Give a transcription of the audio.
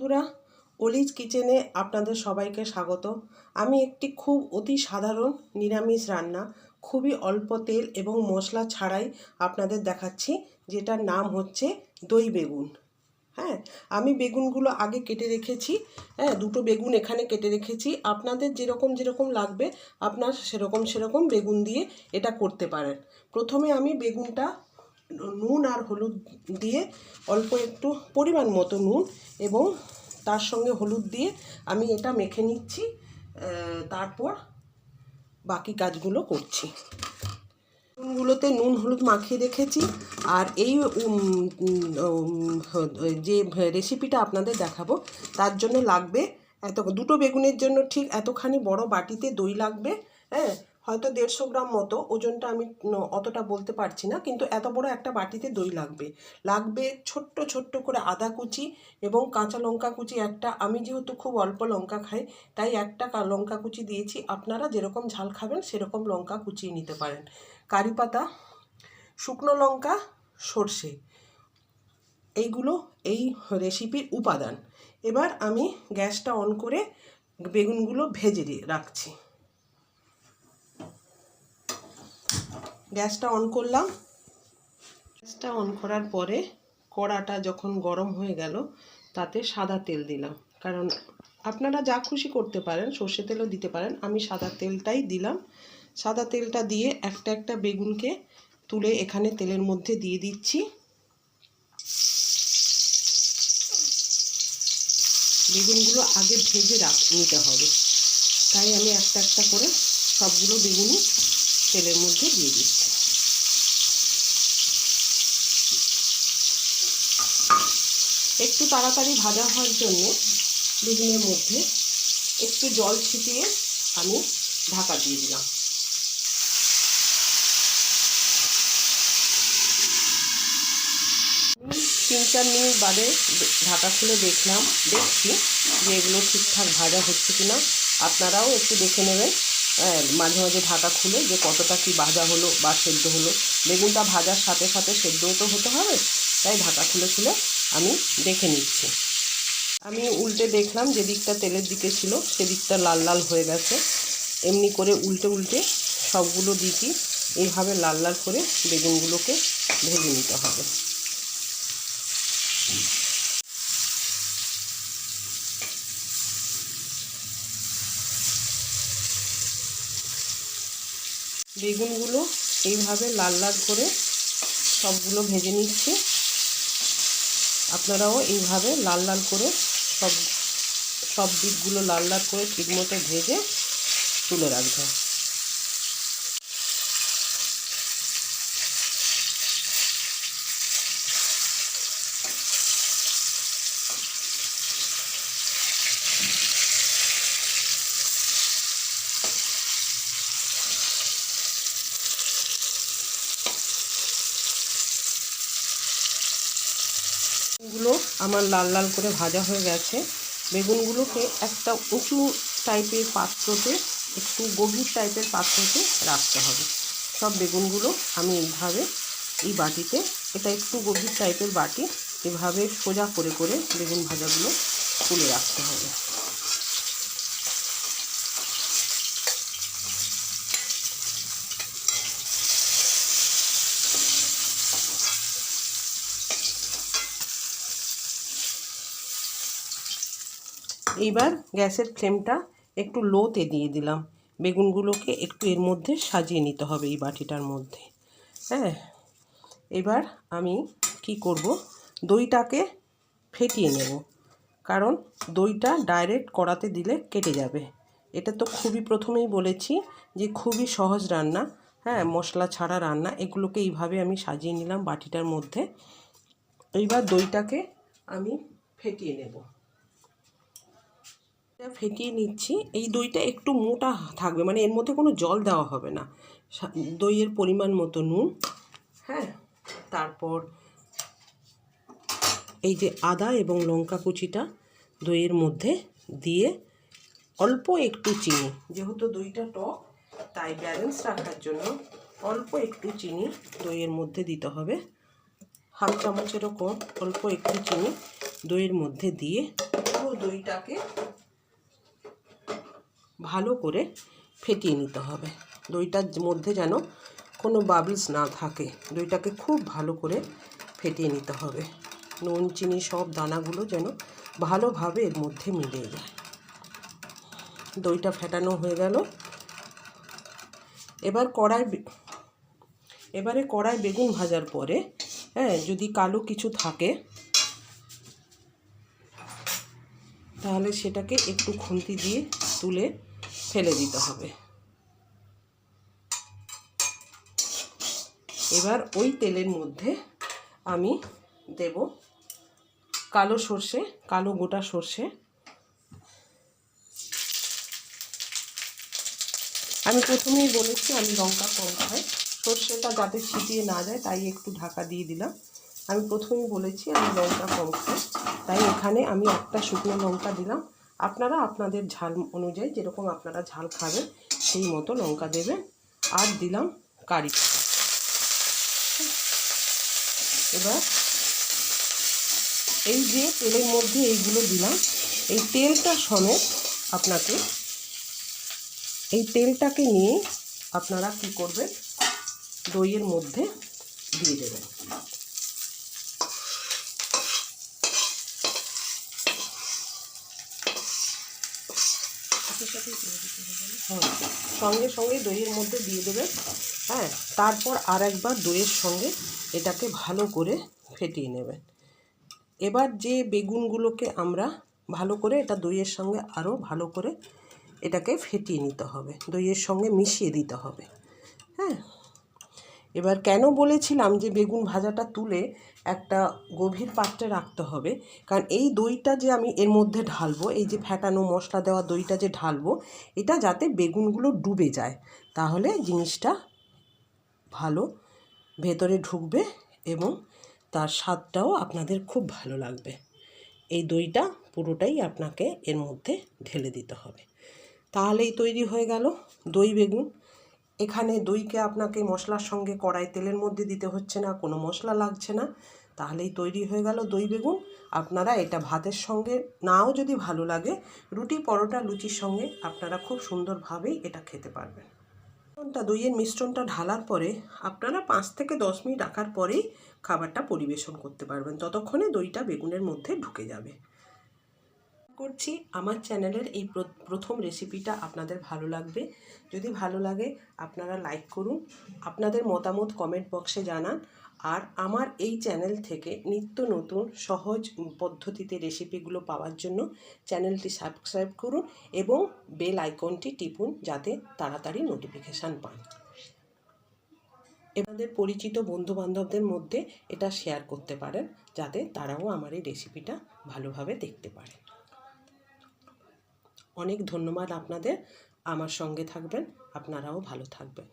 বন্ধুরা, অলিজ কিচেনে আপনাদের সবাইকে স্বাগত। আমি একটি খুব অতি সাধারণ নিরামিষ রান্না খুবই অল্প তেল এবং মশলা ছাড়াই আপনাদের দেখাচ্ছি, যেটার নাম হচ্ছে দই বেগুন। আমি বেগুনগুলো আগে কেটে রেখেছি। দুটো বেগুন এখানে কেটে রেখেছি। আপনাদের যেরকম লাগবে আপনার সেরকম বেগুন দিয়ে এটা করতে পারেন। প্রথমে আমি বেগুনটা নুন আর হলুদ দিয়ে অল্প একটু পরিমাণ মতো নুন এবং তার সঙ্গে হলুদ দিয়ে আমি এটা মেখে নিচ্ছি। তারপর বাকি কাজগুলো করছি। বেগুনগুলোতে নুন হলুদ মাখিয়ে রেখেছি। আর এই যে রেসিপিটা আপনাদের দেখাবো তার জন্য লাগবে দুটো বেগুনের জন্য ঠিক এতখানি বড় বাটিতে দই লাগবে। হয়তো 150 গ্রাম মতো, ওজনটা আমি অতটা বলতে পারছি না, কিন্তু এত বড় একটা বাটিতে দই লাগবে ছোট্ট করে আদা কুচি এবং কাঁচা লঙ্কা কুচি একটা। আমি যেহেতু খুব অল্প লঙ্কা খাই তাই একটা লঙ্কা কুচি দিয়েছি। আপনারা যেরকম ঝাল খাবেন সেরকম লঙ্কা কুচিয়ে নিতে পারেন। কারি পাতা, শুকনো লঙ্কা, সর্ষে, এইগুলো এই রেসিপির উপাদান। এবার আমি গ্যাসটা অন করে বেগুনগুলো ভেজে রাখছি। গ্যাসটা অন করলাম। গ্যাসটা অন করার পরে কড়াটা যখন গরম হয়ে গেল তাতে সাদা তেল দিলাম, কারণ আপনারা যা খুশি করতে পারেন, সর্ষে তেলও দিতে পারেন। আমি সাদা তেলটাই দিলাম। সাদা তেলটা দিয়ে একটা বেগুনকে তুলে এখানে তেলের মধ্যে দিয়ে দিচ্ছি। বেগুনগুলো আগে ভেজে নিতে হবে, তাই আমি একটা করে সবগুলো বেগুনই তেলের মধ্যে দিয়ে দিচ্ছি। একটু তাড়াতাড়ি ভাজা হওয়ার জন্য বেগুনের মধ্যে একটু জল ছিটিয়ে আমি ঢাকা দিয়ে দিলাম। আমি 3-4 মিনিট বাদে ঢাকা খুলে দেখছি যে এগুলো ঠিকঠাক ভাজা হচ্ছে কিনা। আপনারাও একটু দেখে নেবেন মাঝে মাঝে ঢাকা খুলে, যে কতটা কি ভাজা হলো বা সেদ্ধ হলো। বেগুনটা ভাজার সাথে সাথে সেদ্ধও তো হতে হবে, তাই ঢাকা খুলে আমি দেখে নিচ্ছি। আমি উল্টে দেখলাম যে দিকটা তেলের দিকে ছিল সেদিকটা লাল লাল হয়ে গেছে। এমনি করে উল্টে সবগুলো দিকই এইভাবে লাল করে বেগুনগুলোকে ভেজে নিতে হবে। বেগুনগুলো এইভাবে লাল করে সবগুলো ভেজে নিচ্ছি। আপনারাও এইভাবে লাল করে সব দিকগুলো লাল করে ঠিকমতো ভেজে তুলে রাখবেন। বেগুনগুলো আমার লাল করে ভাজা হয়ে গেছে। বেগুনগুলোকে একটা উঁচু টাইপের পাত্রতে, একটু গভীর টাইপের পাত্রতে রাখতে হবে। সব বেগুনগুলো আমি এইভাবে এই বাটিতে, এটা একটু গভীর টাইপের বাটি, এভাবে সোজা করে বেগুন ভাজাগুলো তুলে রাখতে হবে। এইবার গ্যাসের ফ্লেমটা একটু লোতে দিয়ে দিলাম। বেগুনগুলোকে একটু এর মধ্যে সাজিয়ে নিতে হবে এই বাটিটার মধ্যে। এবার আমি কি করব, দইটাকে ফেটিয়ে নেব, কারণ দইটা ডাইরেক্ট কড়াতে দিলে কেটে যাবে। এটা তো প্রথমেই বলেছি যে খুবই সহজ রান্না, মশলা ছাড়া রান্না। এগুলোকে এইভাবে আমি সাজিয়ে নিলাম বাটিটার মধ্যে। এইবার দইটাকে আমি ফেটিয়ে নেব। ফেটিয়ে নিচ্ছি। এই দইটা একটু মোটা থাকবে, মানে এর মধ্যে কোনো জল দেওয়া হবে না। দইয়ের পরিমাণ মতো নুন, তারপর এই যে আদা এবং লঙ্কা কুচিটা দইয়ের মধ্যে দিয়ে অল্প একটু চিনি, যেহেতু দইটা টক তাই ব্যালেন্স রাখার জন্য অল্প একটু চিনি দইয়ের মধ্যে দিতে হবে। হাফ চামচেরও কম অল্প একটু চিনি দইয়ের মধ্যে দিয়ে খুব পুরো দইটাকে ভালো করে ফেটিয়ে নিতে হবে। দইটার মধ্যে যেন কোনো বাবলস না থাকে, দইটাকে খুব ভালো করে ফেটিয়ে নিতে হবে। নুন চিনি সব দানাগুলো যেন ভালোভাবে এর মধ্যে মিলে যায়। দইটা ফেটানো হয়ে গেল। এবারে কড়াই বেগুন ভাজার পরে যদি কালো কিছু থাকে তাহলে সেটাকে একটু খুন্তি দিয়ে তুলে ফেলে দিতে হবে। এবার ওই তেলের মধ্যে আমি দেব কালো সর্ষে, কালো গোটা সর্ষে। আমি প্রথমেই বলেছি আমি লঙ্কা কম খাই, সর্ষেটা যাতে ছিটিয়ে না যায় তাই একটু ঢাকা দিয়ে দিলাম। আমি প্রথমেই বলেছি আমি লঙ্কা কম খাই, তাই এখানে আমি একটা শুকনো লঙ্কা দিলাম। আপনারা আপনাদের ঝাল অনুযায়ী যেরকম আপনারা ঝাল খাবেন সেই মতো লঙ্কা দেবেন। আর দিলাম কারি পাতা। এবার এই যে তেলের মধ্যে এইগুলো দিলাম, এই তেলটা সমেত আপনাকে এই তেলটাকে নিয়ে আপনারা কি করবেন, দইয়ের মধ্যে দিয়ে দেবেন। সঙ্গে সঙ্গে দইয়ের মধ্যে দিয়ে দেবেন। তারপর আর একবার দইয়ের সঙ্গে এটাকে ভালো করে ফেটিয়ে নেবেন। এবার যে বেগুনগুলোকে আমরা ভালো করে এটা দইয়ের সঙ্গে আরও ভালো করে এটাকে ফেটিয়ে নিতে হবে, দইয়ের সঙ্গে মিশিয়ে দিতে হবে। এবার কেন বলেছিলাম যে বেগুন ভাজাটা তুলে একটা গভীর পাত্রে রাখতে হবে, কারণ এই দইটা যে আমি এর মধ্যে ঢালবো, এই যে ফেটানো মশলা দেওয়া দইটা যে ঢালবো, এটা যাতে বেগুনগুলো ডুবে যায়, তাহলে জিনিসটা ভালো ভেতরে ঢুকবে এবং তার স্বাদটাও আপনাদের খুব ভালো লাগবে। এই দইটা পুরোটাই আপনাকে এর মধ্যে ঢেলে দিতে হবে, তাহলেই তৈরি হয়ে গেল দই বেগুন। এখানে দইকে আপনাকে মশলার সঙ্গে কড়াই তেলের মধ্যে দিতে হচ্ছে না, কোনো মশলা লাগছে না, তাহলেই তৈরি হয়ে গেল দই বেগুন। আপনারা এটা ভাতের সঙ্গে নাও যদি ভালো লাগে, রুটি পরোটা লুচির সঙ্গে আপনারা খুব সুন্দরভাবেই এটা খেতে পারবেন। দইয়ের মিশ্রণটা ঢালার পরে আপনারা 5 থেকে 10 মিনিট রাখার পরেই খাবারটা পরিবেশন করতে পারবেন, ততক্ষণে দইটা বেগুনের মধ্যে ঢুকে যাবে। করছি আমার চ্যানেলের এই প্রথম রেসিপিটা আপনাদের ভালো লাগবে। যদি ভালো লাগে আপনারা লাইক করুন, আপনাদের মতামত কমেন্ট বক্সে জানান। আর আমার এই চ্যানেল থেকে নিত্য নতুন সহজ পদ্ধতিতে রেসিপিগুলো পাওয়ার জন্য চ্যানেলটি সাবস্ক্রাইব করুন এবং বেল আইকনটি টিপুন, যাতে তাড়াতাড়ি নোটিফিকেশান পান। আপনাদের পরিচিত বন্ধুবান্ধবদের মধ্যে এটা শেয়ার করতে পারেন, যাতে তারাও আমার এই রেসিপিটা ভালোভাবে দেখতে পারে। অনেক ধন্যবাদ আপনাদের, আমার সঙ্গে থাকবেন, আপনারাও ভালো থাকবেন।